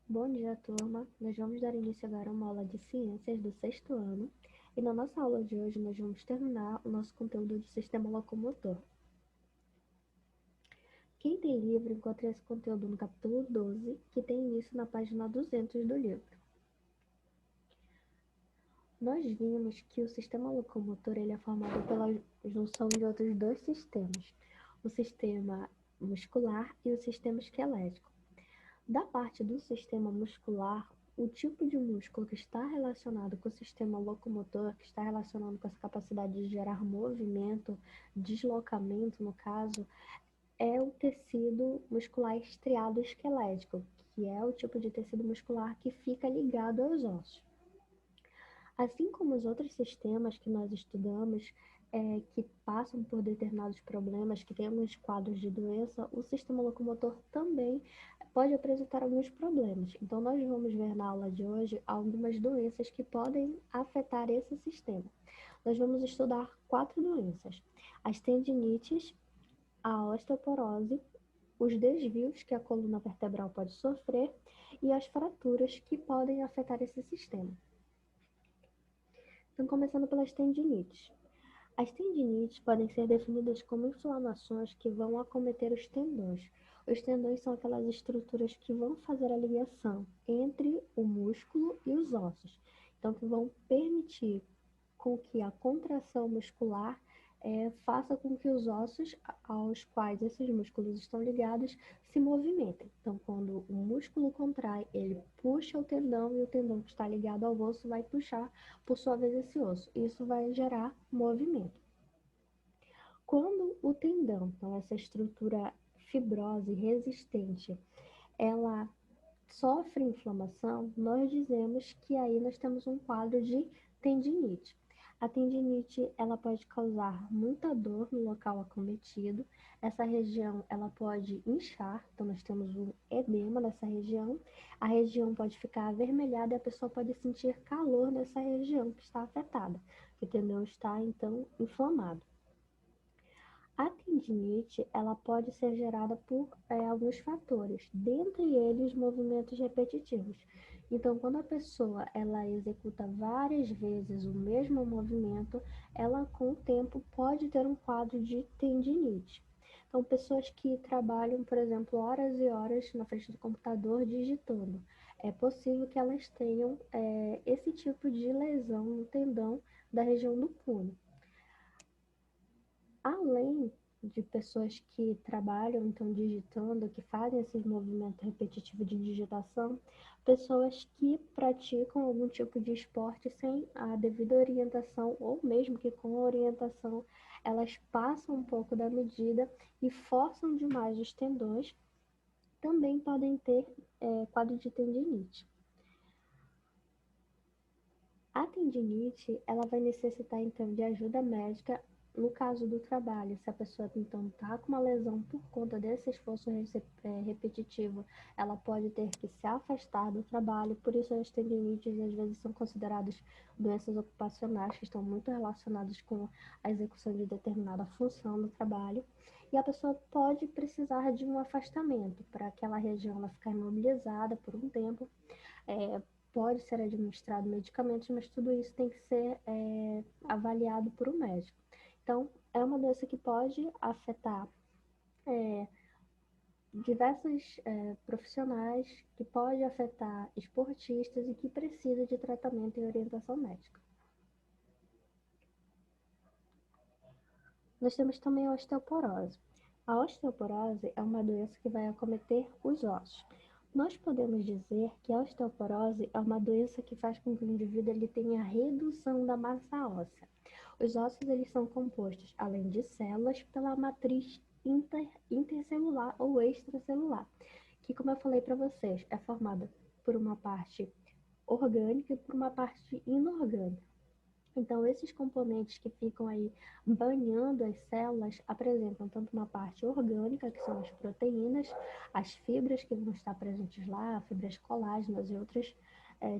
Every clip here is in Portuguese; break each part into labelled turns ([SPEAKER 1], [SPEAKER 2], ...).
[SPEAKER 1] Bom dia, turma. Nós vamos dar início agora a uma aula de ciências do sexto ano. E na nossa aula de hoje, nós vamos terminar o nosso conteúdo de sistema locomotor. Quem tem livro encontra esse conteúdo no capítulo 12, que tem início na página 200 do livro. Nós vimos que o sistema locomotor ele é formado pela junção de outros dois sistemas, o sistema muscular e o sistema esquelético. Da parte do sistema muscular, o tipo de músculo que está relacionado com o sistema locomotor, que está relacionado com essa capacidade de gerar movimento, deslocamento, no caso, é o tecido muscular estriado esquelético, que é o tipo de tecido muscular que fica ligado aos ossos. Assim como os outros sistemas que nós estudamos, que passam por determinados problemas, que têm alguns quadros de doença, o sistema locomotor também pode apresentar alguns problemas. Então, nós vamos ver na aula de hoje algumas doenças que podem afetar esse sistema. Nós vamos estudar 4 doenças: as tendinites, a osteoporose, os desvios que a coluna vertebral pode sofrer e as fraturas que podem afetar esse sistema. Então, começando pelas tendinites. As tendinites podem ser definidas como inflamações que vão acometer os tendões. Os tendões são aquelas estruturas que vão fazer a ligação entre o músculo e os ossos. Então, que vão permitir com que a contração muscular faça com que os ossos aos quais esses músculos estão ligados se movimentem. Então, quando o músculo contrai, ele puxa o tendão e o tendão que está ligado ao osso vai puxar, por sua vez, esse osso. Isso vai gerar movimento. Quando o tendão, então essa estrutura fibrosa e resistente, ela sofre inflamação, nós dizemos que aí nós temos um quadro de tendinite. A tendinite, ela pode causar muita dor no local acometido. Essa região, ela pode inchar, então nós temos um edema nessa região. A região pode ficar avermelhada e a pessoa pode sentir calor nessa região que está afetada, que o tendão está, então, inflamado. A tendinite, ela pode ser gerada por alguns fatores, dentre eles movimentos repetitivos. Então, quando a pessoa ela executa várias vezes o mesmo movimento, ela com o tempo pode ter um quadro de tendinite. Então, pessoas que trabalham, por exemplo, horas e horas na frente do computador digitando, é possível que elas tenham esse tipo de lesão no tendão da região do punho. Além de pessoas que trabalham, então, digitando, que fazem esse movimento repetitivo de digitação, pessoas que praticam algum tipo de esporte sem a devida orientação, ou mesmo que com orientação, elas passam um pouco da medida e forçam demais os tendões, também podem ter quadro de tendinite. A tendinite, ela vai necessitar, então, de ajuda médica no caso do trabalho. Se a pessoa, então, está com uma lesão por conta desse esforço repetitivo, ela pode ter que se afastar do trabalho. Por isso, as tendinites, às vezes, são consideradas doenças ocupacionais, que estão muito relacionadas com a execução de determinada função no trabalho. E a pessoa pode precisar de um afastamento para aquela região ela ficar imobilizada por um tempo. Pode ser administrado medicamentos, mas tudo isso tem que ser avaliado por um médico. Então, é uma doença que pode afetar diversos profissionais, que pode afetar esportistas e que precisa de tratamento e orientação médica. Nós temos também a osteoporose. A osteoporose é uma doença que vai acometer os ossos. Nós podemos dizer que a osteoporose é uma doença que faz com que o indivíduo ele tenha redução da massa óssea. Os ossos eles são compostos, além de células, pela matriz intercelular ou extracelular, que, como eu falei para vocês, é formada por uma parte orgânica e por uma parte inorgânica. Então, esses componentes que ficam aí banhando as células apresentam tanto uma parte orgânica, que são as proteínas, as fibras que vão estar presentes lá, fibras colágenas e outros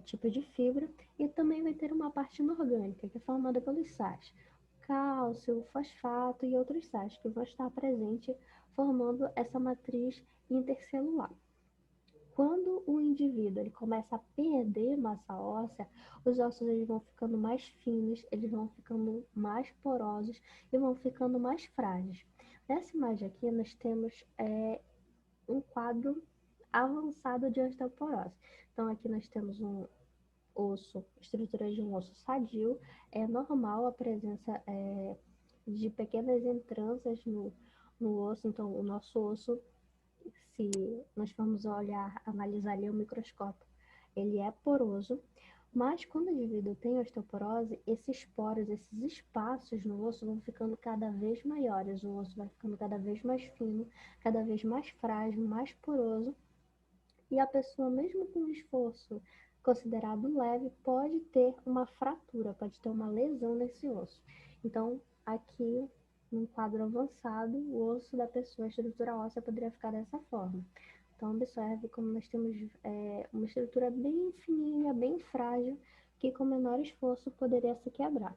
[SPEAKER 1] tipos de fibra, e também vai ter uma parte inorgânica, que é formada pelos sais, cálcio, fosfato e outros sais que vão estar presentes formando essa matriz intercelular. Quando o indivíduo ele começa a perder massa óssea, os ossos eles vão ficando mais finos, eles vão ficando mais porosos e vão ficando mais frágeis. Nessa imagem aqui, nós temos um quadro avançado de osteoporose. Então, aqui nós temos um osso, estrutura de um osso sadio, é normal a presença de pequenas entranças no osso, então o nosso osso, se nós formos olhar, analisar ali o microscópio, ele é poroso, mas quando o indivíduo tem osteoporose, esses poros, esses espaços no osso vão ficando cada vez maiores, o osso vai ficando cada vez mais fino, cada vez mais frágil, mais poroso, e a pessoa, mesmo com um esforço considerado leve, pode ter uma fratura, pode ter uma lesão nesse osso. Então, aqui, num quadro avançado, o osso da pessoa, a estrutura óssea, poderia ficar dessa forma. Então, observe como nós temos uma estrutura bem fininha, bem frágil, que com menor esforço poderia se quebrar.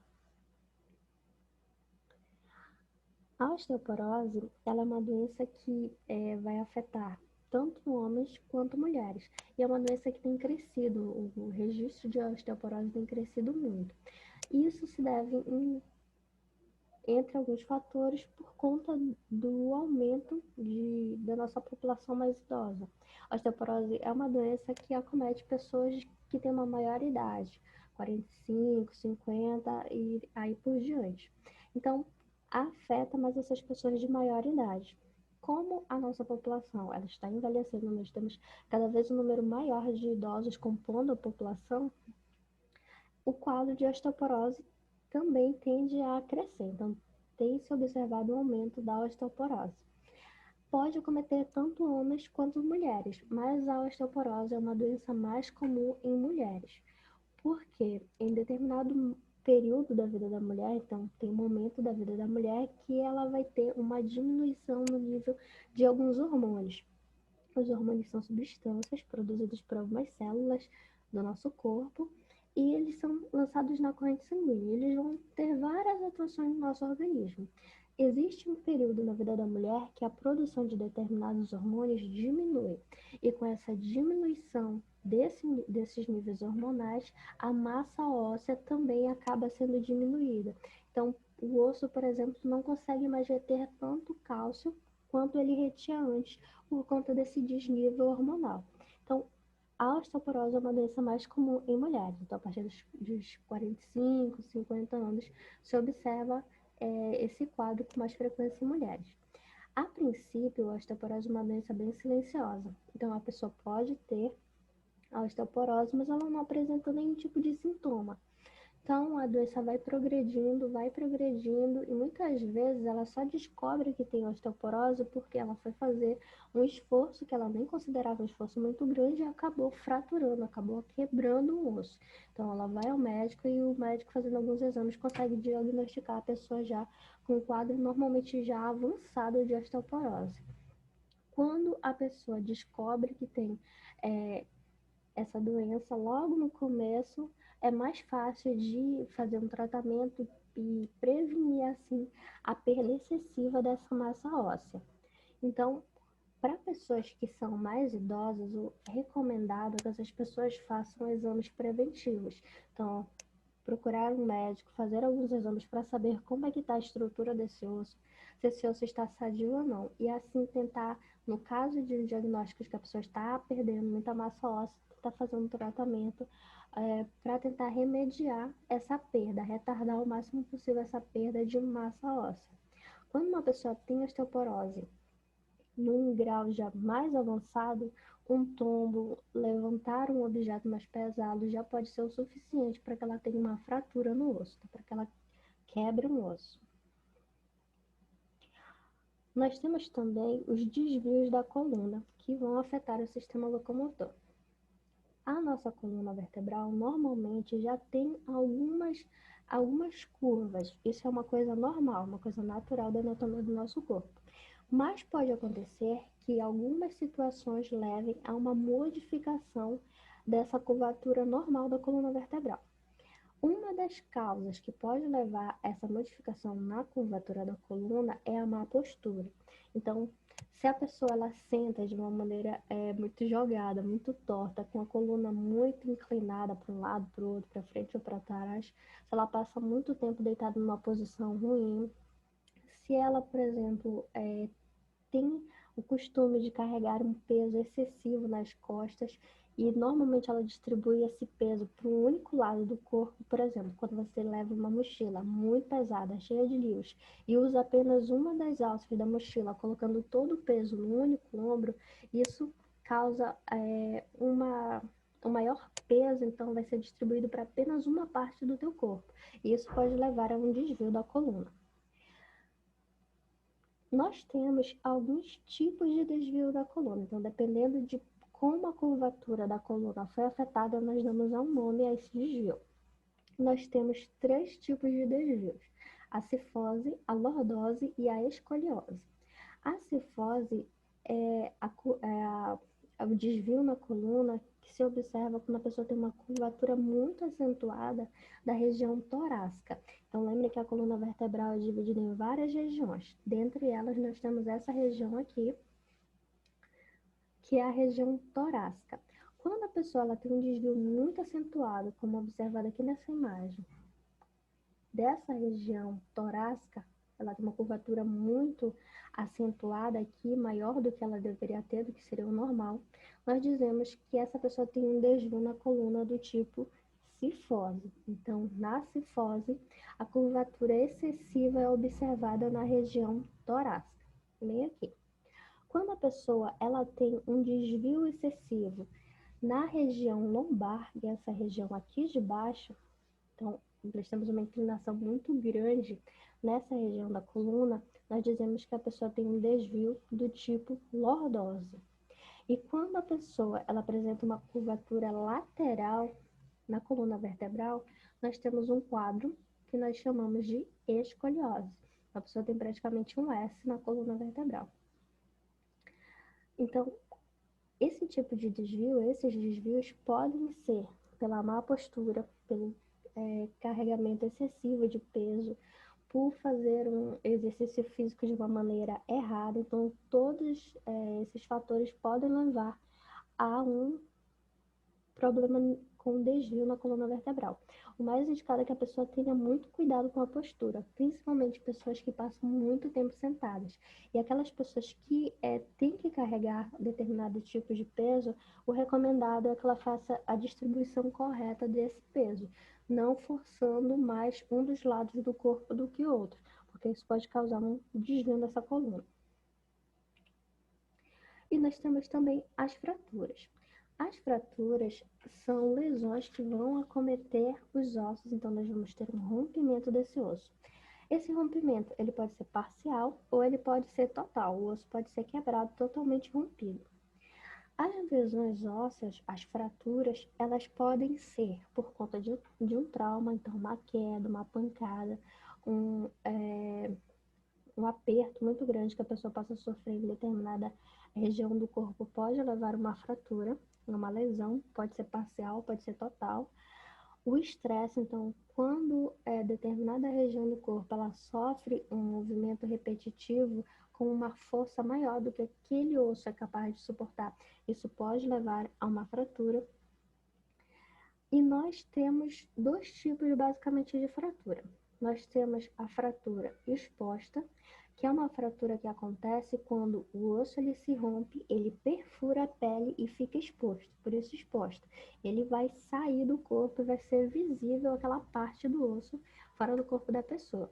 [SPEAKER 1] A osteoporose, ela é uma doença que vai afetar tanto homens quanto mulheres. E é uma doença que tem crescido, o registro de osteoporose tem crescido muito. Isso se deve, entre alguns fatores, por conta do aumento da nossa população mais idosa. A osteoporose é uma doença que acomete pessoas que têm uma maior idade, 45, 50 e aí por diante. Então, afeta mais essas pessoas de maior idade. Como a nossa população ela está envelhecendo, nós temos cada vez um número maior de idosos compondo a população, o quadro de osteoporose também tende a crescer. Então, tem-se observado um aumento da osteoporose. Pode acometer tanto homens quanto mulheres, mas a osteoporose é uma doença mais comum em mulheres, porque em determinado período da vida da mulher, então tem um momento da vida da mulher que ela vai ter uma diminuição no nível de alguns hormônios. Os hormônios são substâncias produzidas por algumas células do nosso corpo e eles são lançados na corrente sanguínea. Eles vão ter várias atuações no nosso organismo. Existe um período na vida da mulher que a produção de determinados hormônios diminui. E com essa diminuição desses níveis hormonais, a massa óssea também acaba sendo diminuída. Então, o osso, por exemplo, não consegue mais reter tanto cálcio quanto ele retinha antes por conta desse desnível hormonal. Então, a osteoporose é uma doença mais comum em mulheres. Então, a partir dos 45, 50 anos, se observa esse quadro com mais frequência em mulheres. A princípio, a osteoporose é uma doença bem silenciosa. Então, a pessoa pode ter a osteoporose, mas ela não apresenta nenhum tipo de sintoma. Então, a doença vai progredindo, e muitas vezes ela só descobre que tem osteoporose porque ela foi fazer um esforço que ela nem considerava um esforço muito grande e acabou fraturando, acabou quebrando um osso. Então, ela vai ao médico e o médico, fazendo alguns exames, consegue diagnosticar a pessoa já com um quadro normalmente já avançado de osteoporose. Quando a pessoa descobre que tem essa doença, logo no começo, é mais fácil de fazer um tratamento e prevenir, assim, a perda excessiva dessa massa óssea. Então, para pessoas que são mais idosas, o recomendado é que essas pessoas façam exames preventivos. Então, procurar um médico, fazer alguns exames para saber como é que está a estrutura desse osso, se esse osso está sadio ou não. E assim tentar, no caso de diagnósticos que a pessoa está perdendo muita massa óssea, tentar fazer um tratamento para tentar remediar essa perda, retardar o máximo possível essa perda de massa óssea. Quando uma pessoa tem osteoporose num grau já mais avançado, um tombo, levantar um objeto mais pesado já pode ser o suficiente para que ela tenha uma fratura no osso, para que ela quebre um osso. Nós temos também os desvios da coluna, que vão afetar o sistema locomotor. A nossa coluna vertebral normalmente já tem algumas curvas. Isso é uma coisa normal, uma coisa natural da anatomia do nosso corpo. Mas pode acontecer que algumas situações levem a uma modificação dessa curvatura normal da coluna vertebral. Uma das causas que pode levar a essa modificação na curvatura da coluna é a má postura. Então, Se a pessoa ela senta de uma maneira muito jogada, muito torta, com a coluna muito inclinada para um lado, para o outro, para frente ou para trás, se ela passa muito tempo deitada numa posição ruim, se ela, por exemplo, tem o costume de carregar um peso excessivo nas costas e normalmente ela distribui esse peso para um único lado do corpo, por exemplo, quando você leva uma mochila muito pesada, cheia de livros, e usa apenas uma das alças da mochila, colocando todo o peso no único ombro, isso causa um maior peso, então vai ser distribuído para apenas uma parte do teu corpo. E isso pode levar a um desvio da coluna. Nós temos alguns tipos de desvio da coluna, então dependendo de como a curvatura da coluna foi afetada, nós damos um nome a esse desvio. Nós temos 3 tipos de desvios: a cifose, a lordose e a escoliose. A cifose é o desvio na coluna que se observa quando a pessoa tem uma curvatura muito acentuada da região torácica. Então, lembre que a coluna vertebral é dividida em várias regiões. Dentre elas, nós temos essa região aqui, que é a região torácica. Quando a pessoa ela tem um desvio muito acentuado, como observado aqui nessa imagem, dessa região torácica, ela tem uma curvatura muito acentuada aqui, maior do que ela deveria ter, do que seria o normal, nós dizemos que essa pessoa tem um desvio na coluna do tipo cifose. Então, na cifose, a curvatura excessiva é observada na região torácica, bem aqui. Quando a pessoa ela tem um desvio excessivo na região lombar, e essa região aqui de baixo, então nós temos uma inclinação muito grande nessa região da coluna, nós dizemos que a pessoa tem um desvio do tipo lordose. E quando a pessoa ela apresenta uma curvatura lateral na coluna vertebral, nós temos um quadro que nós chamamos de escoliose. A pessoa tem praticamente um S na coluna vertebral. Então, esse tipo de desvio, esses desvios podem ser pela má postura, pelo carregamento excessivo de peso, por fazer um exercício físico de uma maneira errada. Então, todos esses fatores podem levar a um problema com desvio na coluna vertebral. O mais indicado é que a pessoa tenha muito cuidado com a postura, principalmente pessoas que passam muito tempo sentadas. E aquelas pessoas que têm que carregar determinado tipo de peso, o recomendado é que ela faça a distribuição correta desse peso, não forçando mais um dos lados do corpo do que o outro, porque isso pode causar um desvio dessa coluna. E nós temos também as fraturas. As fraturas são lesões que vão acometer os ossos, então nós vamos ter um rompimento desse osso. Esse rompimento ele pode ser parcial ou ele pode ser total, o osso pode ser quebrado, totalmente rompido. As lesões ósseas, as fraturas, elas podem ser por conta de um trauma, então uma queda, uma pancada, um aperto muito grande que a pessoa possa sofrer em determinada região do corpo pode levar a uma fratura, uma lesão, pode ser parcial, pode ser total. O estresse, então, quando determinada região do corpo ela sofre um movimento repetitivo com uma força maior do que aquele osso é capaz de suportar, isso pode levar a uma fratura. E nós temos 2 tipos basicamente de fratura. Nós temos a fratura exposta, que é uma fratura que acontece quando o osso ele se rompe, ele perfura a pele e fica exposto, por isso exposta. Ele vai sair do corpo e vai ser visível aquela parte do osso fora do corpo da pessoa.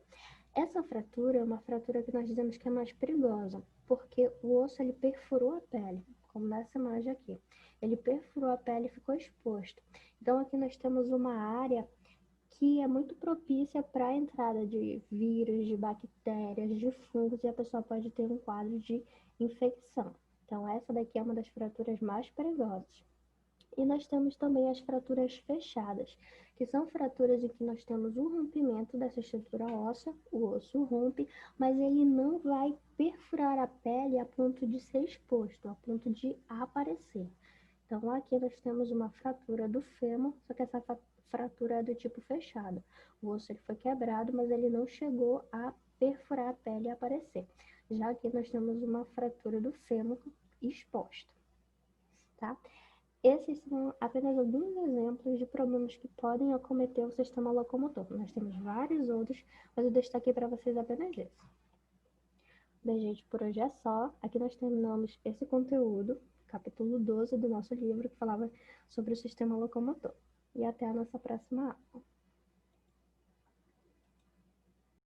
[SPEAKER 1] Essa fratura é uma fratura que nós dizemos que é mais perigosa, porque o osso ele perfurou a pele, como nessa imagem aqui. Ele perfurou a pele e ficou exposto. Então aqui nós temos uma área que é muito propícia para a entrada de vírus, de bactérias, de fungos, e a pessoa pode ter um quadro de infecção. Então essa daqui é uma das fraturas mais perigosas. E nós temos também as fraturas fechadas, que são fraturas em que nós temos um rompimento dessa estrutura óssea, o osso rompe, mas ele não vai perfurar a pele a ponto de ser exposto, a ponto de aparecer. Então aqui nós temos uma fratura do fêmur, só que essa fratura é do tipo fechado. O osso ele foi quebrado, mas ele não chegou a perfurar a pele e aparecer. Já aqui nós temos uma fratura do fêmur exposta, tá? Esses são apenas alguns exemplos de problemas que podem acometer o sistema locomotor. Nós temos vários outros, mas eu destaquei para vocês apenas esse. Bem, gente, por hoje é só. Aqui nós terminamos esse conteúdo, capítulo 12 do nosso livro, que falava sobre o sistema locomotor. E até a nossa próxima aula.